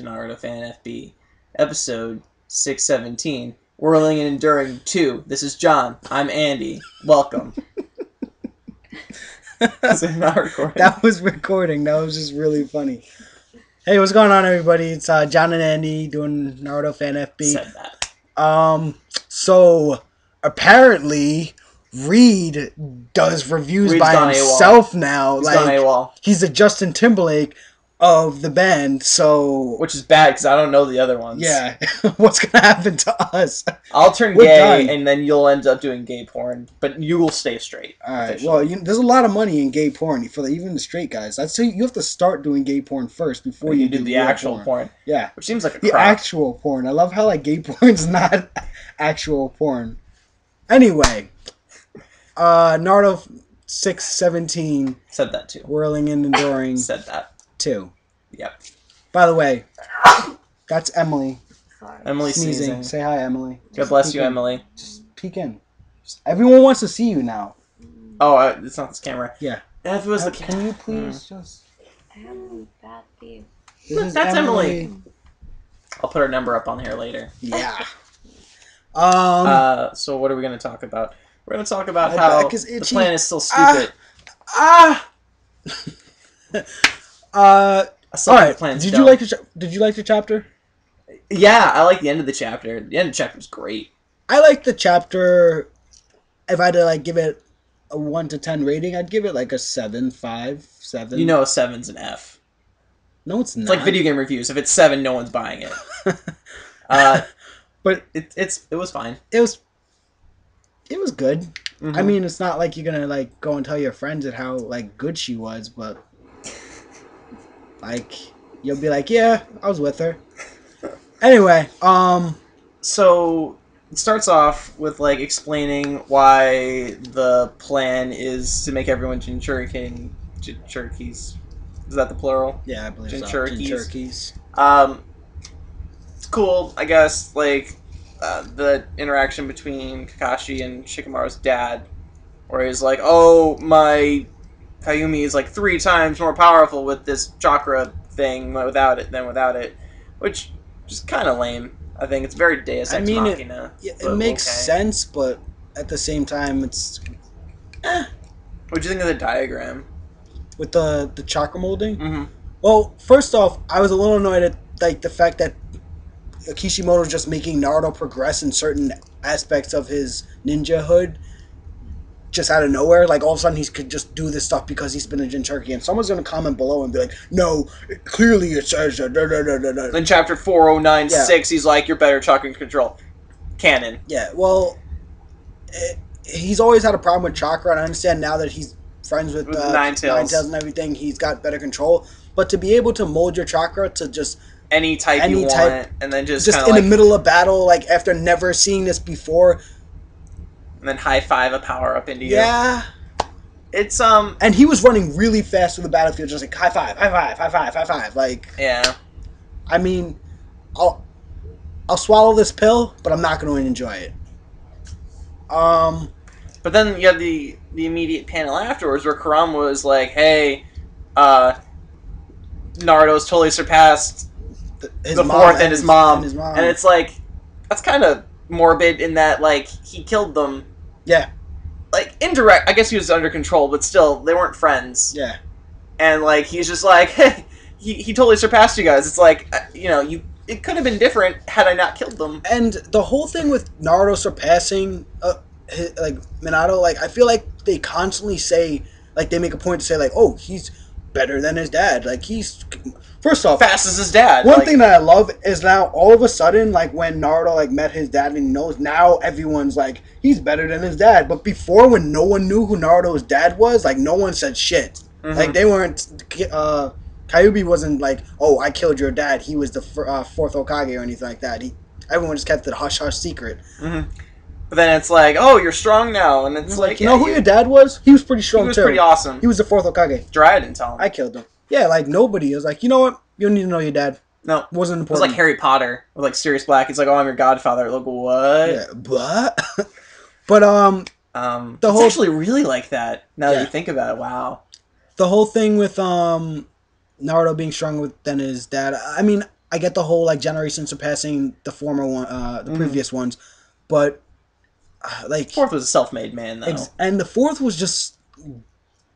Naruto Fan FB, episode 617, Whirling and Enduring 2. This is John. I'm Andy. Welcome. Is it not recording? That was recording. That was just really funny. Hey, what's going on, everybody? It's John and Andy doing Naruto Fan FB. Said that. So apparently Reed does reviews Reed's by gone himself now. He's gone AWOL. He's the Justin Timberlake of the band. So which is bad because I don't know the other ones. yeah, what's gonna happen to us? I'll turn We're gay, done. and then you'll end up doing gay porn, but you will stay straight. All right. Officially. Well, there's a lot of money in gay porn for even the straight guys. I'd say you have to start doing gay porn first before you do the real actual porn. Yeah, Which seems like a the crop. actual porn. I love how gay porn's not actual porn. Anyway, Naruto 617 Said that too. Whirling and Enduring Said that. 2. Yep. By the way, that's Emily Emily sneezing. sneezing. Say hi, Emily. God bless Peek you, in. Emily. Just peek in. Everyone wants to see you now. Oh, it's not this camera. Yeah. If it was the Can you please just... I have a bad view. This is That's Emily. I'll put her number up on here later. Yeah. So what are we going to talk about? We're going to talk about My how back is the itchy. plan is still stupid. All right. Plan's Did dumb. you like the chapter? Yeah, I like the end of the chapter. The end of the chapter was great. I like the chapter. If I had to give it a 1 to 10 rating, I'd give it a 7, 5, 7. You know, a 7's an F. No, it's not. It's like video game reviews. If it's 7, no one's buying it. But it was fine. It was good. Mm-hmm. I mean, it's not like you're gonna go and tell your friends at how good she was, but you'll be like, yeah, I was with her. Anyway, So it starts off with explaining why the plan is to make everyone Jinchurikis. Is that the plural? yeah, I believe Jinchurikis. Jinchurikis. It's cool, I guess. The interaction between Kakashi and Shikamaru's dad, where he's like, "Oh, my Kayumi is 3 times more powerful with this chakra thing without it," which is kind of lame. I think it's very Deus Ex Machina. It makes sense, but at the same time, it's What'd you think of the diagram? with the chakra molding. Mm-hmm. Well, first off, I was a little annoyed at the fact that Kishimoto's just making Naruto progress in certain aspects of his ninja hood just out of nowhere. All of a sudden he could just do this stuff because he's been a Jinchuriki, and someone's going to comment below and be like, no, clearly it says da, da, da, da, da. In chapter 4096, he's like, "You're better chakra control." Canon. Yeah, well, he's always had a problem with chakra, and I understand now that he's friends with Nine Tails and everything, he's got better control. But to be able to mold your chakra to just Any type you want, and then just in the middle of battle, after never seeing this before, and then high five a power up into you. yeah. It's And he was running really fast through the battlefield, just high five, high five, high five, high five. yeah. I mean, I'll swallow this pill, but I'm not going to enjoy it. But then you have the immediate panel afterwards where Kurama was like, "Hey, Naruto's totally surpassed the fourth and his mom," and it's that's kind of morbid in that he killed them. Yeah. Indirect. I guess he was under control, but still, they weren't friends. Yeah. And he's just like, "Hey, he totally surpassed you guys." It's it could have been different had I not killed them. And the whole thing with Naruto surpassing Minato, I feel like they constantly say, they make a point to say, oh, he's better than his dad. He's... First off... Fast as his dad. One thing that I love is now, all of a sudden, when Naruto, met his dad and he knows, now everyone's like, he's better than his dad. But before, when no one knew who Naruto's dad was, no one said shit. Mm-hmm. They weren't... Kyuubi wasn't oh, I killed your dad, he was the 4th Hokage or anything like that. Everyone just kept it a hush-hush secret. Mm-hmm. But then it's oh, you're strong now, and it's you know who your dad was? He was pretty strong, he was too. pretty awesome. He was the 4th Hokage. Jiraiya didn't tell him. I killed him. Yeah, nobody. It was you know what? You don't need to know your dad. No. It wasn't It important. was like Harry Potter with Sirius Black. He's like, "Oh, I'm your godfather." What? Yeah, but... but, it's whole... actually really like that, now that you think about it. Wow. The whole thing with, Naruto being stronger than his dad, I mean, I get the whole like generation surpassing the former one, the previous ones, but like Fourth was a self-made man, though. and the fourth was just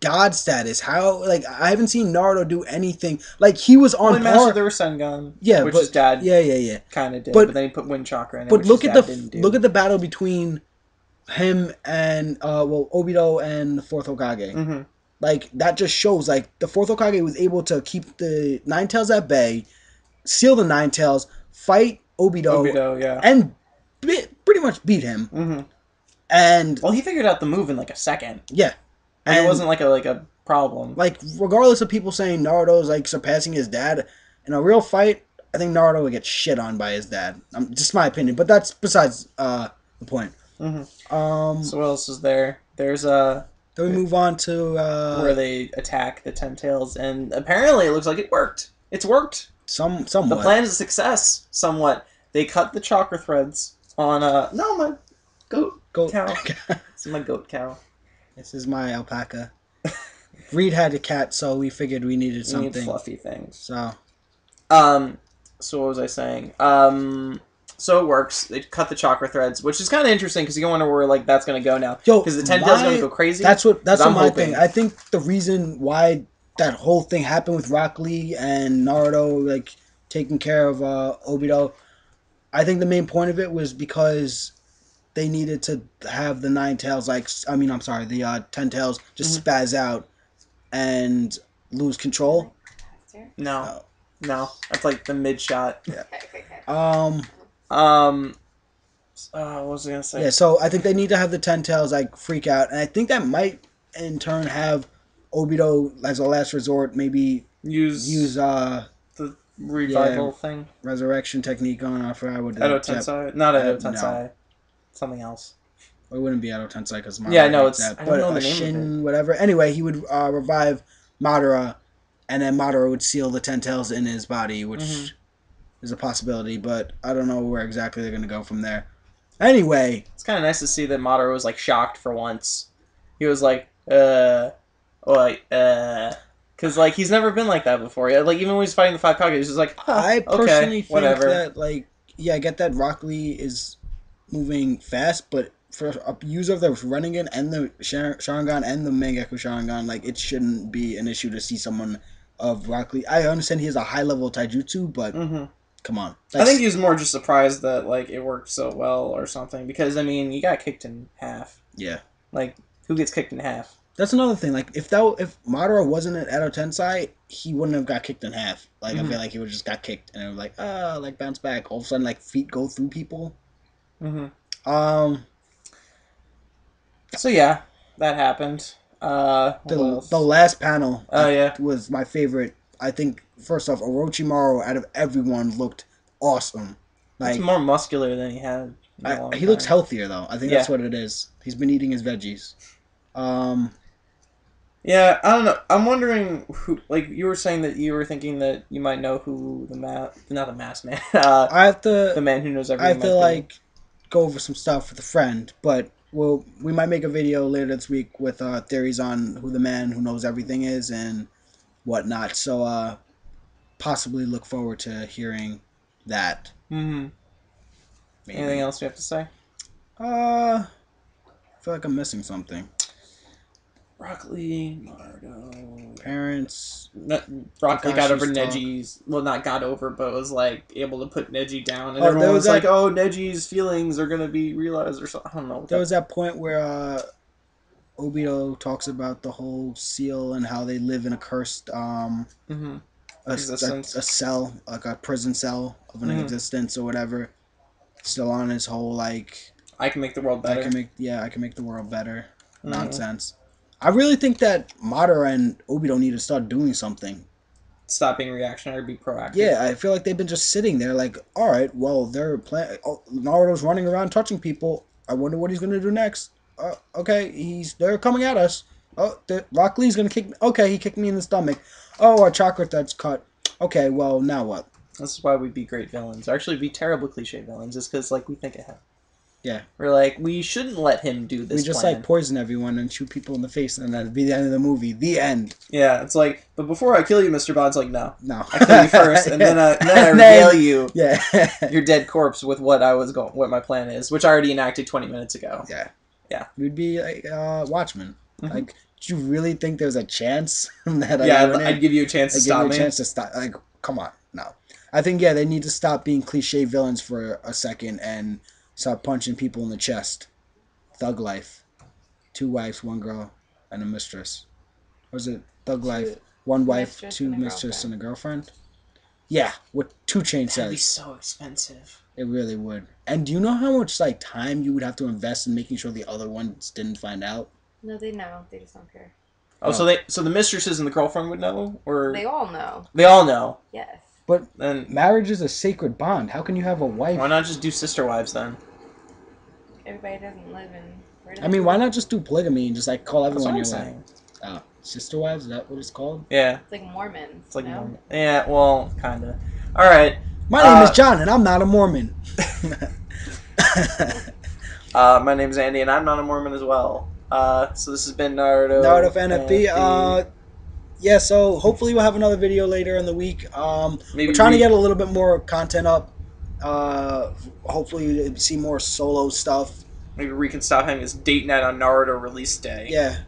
god status. How like I haven't seen Naruto do anything like he was on Only mastered par. the Rasengan, Yeah, which but his dad yeah. kind of did, But but then he put Wind Chakra in it, but which his dad didn't do. look at the battle between him and Obito and the fourth Hokage. Mm-hmm. Like that just shows like the fourth Hokage was able to keep the Nine Tails at bay, seal the Nine Tails, fight Obito, yeah. and pretty much beat him. Mm-hmm. And Well, he figured out the move in like a second. yeah, Like, and it wasn't like a problem. like regardless of people saying Naruto's like surpassing his dad in a real fight, I think Naruto would get shit on by his dad. Just my opinion, but that's besides the point. Mm-hmm. So what else is there? There's Then we move on to where they attack the Ten Tails, and apparently it looks like it worked. It's worked. somewhat. The plan is a success. Somewhat. They cut the chakra threads on no, my goat cow. This is my goat cow. This is my alpaca. Reed had a cat, so we figured we needed We something. need fluffy things. So So what was I saying? So it works. They cut the chakra threads, which is kind of interesting because you wonder where like that's gonna go now. Because the Ten Tails gonna go crazy. That's what my hoping. thing. I think the reason why that whole thing happened with Rock Lee and Naruto like taking care of Obito, I think the main point of it was because they needed to have the Nine Tails the Ten Tails just spaz out and lose control. No, that's like the mid shot. Yeah. What was I gonna say? Yeah, so I think they need to have the Ten Tails like freak out, and I think that might in turn have Obito as a last resort maybe use the revival thing. Resurrection technique on. I forgot what Edo Tensei, not Edo Tensei, no. Something else. It wouldn't be Edo Tensei because Yeah, no, it's that. I But don't know the name Shin, of it. whatever. Anyway, he would revive Madara, and then Madara would seal the Ten Tails in his body, which is a possibility. But I don't know where exactly they're gonna go from there. Anyway, It's kind of nice to see that Madara was like shocked for once. He was like, because like he's never been like that before. Yeah, like even when he's fighting the Five Kage, he's just like, I personally think whatever. that like I get that Rock Lee is moving fast, but for a user of the Runningen and the Sharingan and the Mangekyou Sharingan, like it shouldn't be an issue to see someone of Rock Lee. I understand he has a high level taijutsu, but come on. I think he was more just surprised that like it worked so well or something. Because I mean, you got kicked in half. Yeah. Like who gets kicked in half? That's another thing. Like if Madara wasn't at Edo Tensei, he wouldn't have got kicked in half. Like I feel like he would just got kicked and it was like bounce back. All of a sudden, like feet go through people. So yeah, that happened. The last panel. Yeah. Was my favorite. I think first off, Orochimaru out of everyone looked awesome. Like He's more muscular than he had. In a long he looks time. healthier though. I think that's what it is. He's been eating his veggies. Yeah, I don't know. I'm wondering who. Like you were saying that you were thinking that you might know who not the masked man. I have to. The man who knows everything. I have to like go over some stuff with a friend, but we might make a video later this week with theories on who the man who knows everything is and whatnot. So possibly look forward to hearing that. Anything else you have to say? I feel like I'm missing something. Rock Lee, Naruto. Parents. Rock Lee got over Kakashi's talk. Neji's. Well, not got over, but was like able to put Neji down, and Oh, everyone there was was like, that- "Oh, Neji's feelings are gonna be realized," or something. I don't know. There was that point where Obito talks about the whole seal and how they live in a cursed a cell, like a prison cell of an existence or whatever. Still on his whole like I can make the world better. I can make the world better nonsense. I really think that Madara and Obito need to start doing something. Stop being reactionary, be proactive. Yeah, I feel like they've been just sitting there like, all right, well, they're playing. Oh, Naruto's running around touching people. I wonder what he's going to do next. Okay, they're coming at us. Oh, Rock Lee's going to kick me. Okay, he kicked me in the stomach. Oh, our chakra thread's cut. Okay, well, now what? This is why we be great villains. Or actually, be terrible cliche villains, is because like we think ahead. Yeah. We're like, we shouldn't let him do this. We just plan. like poison everyone and shoot people in the face, and that'd be the end of the movie. The end. Yeah, it's like, but before I kill you, Mr. Bond's like, no. No. I kill you first, and then I And regale you, Yeah. your dead corpse, with what my plan is, which I already enacted 20 minutes ago. Yeah. Yeah. We'd be like Watchmen. Mhm. Like, do you really think there's a chance that I'd give you a chance to give stop you a me. chance to stop? Like, come on, no. I think they need to stop being cliche villains for a second and start punching people in the chest. Thug life, 2 wives, 1 girl, and a mistress. Was it Thug life? 1 wife, 2 mistress, and a girlfriend. Yeah, with 2 chain That'd be says. so expensive. It really would. And do you know how much like time you would have to invest in making sure the other ones didn't find out? No, they know. They just don't care. Oh, so the mistresses and the girlfriend would know, or They all know. they all know. Yes. But Then marriage is a sacred bond. How can you have a wife? why not just do sister wives then? Everybody doesn't live in. I mean, why not just do polygamy and just like call That's everyone what I'm your saying. wife? Sister wives? Is that what it's called? Yeah, It's like Mormons. it's like no? yeah, well, kinda. All right. My name is John, and I'm not a Mormon. My name's Andy, and I'm not a Mormon as well. So this has been Naruto. Naruto Fan FP. Yeah, so hopefully we'll have another video later in the week. Maybe We're trying to get a little bit more content up. Hopefully see more solo stuff. Maybe we can stop having this date night on Naruto release day. Yeah,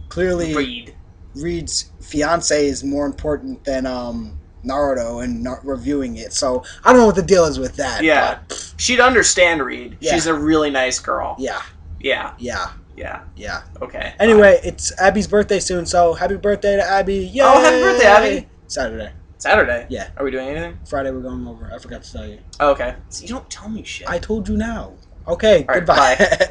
clearly Reed's fiance is more important than Naruto and reviewing it. So I don't know what the deal is with that. Yeah, but, she'd understand Reed. Yeah. She's a really nice girl. yeah, Yeah. yeah, Yeah. yeah. Okay. Anyway, it's Abby's birthday soon, so happy birthday to Abby! Yay! Oh, happy birthday, Abby! Saturday. Saturday. Yeah. Are we doing anything? Friday we're going over. I forgot to tell you. Oh, okay. So you don't tell me shit. I told you now. Okay, All right, goodbye. bye.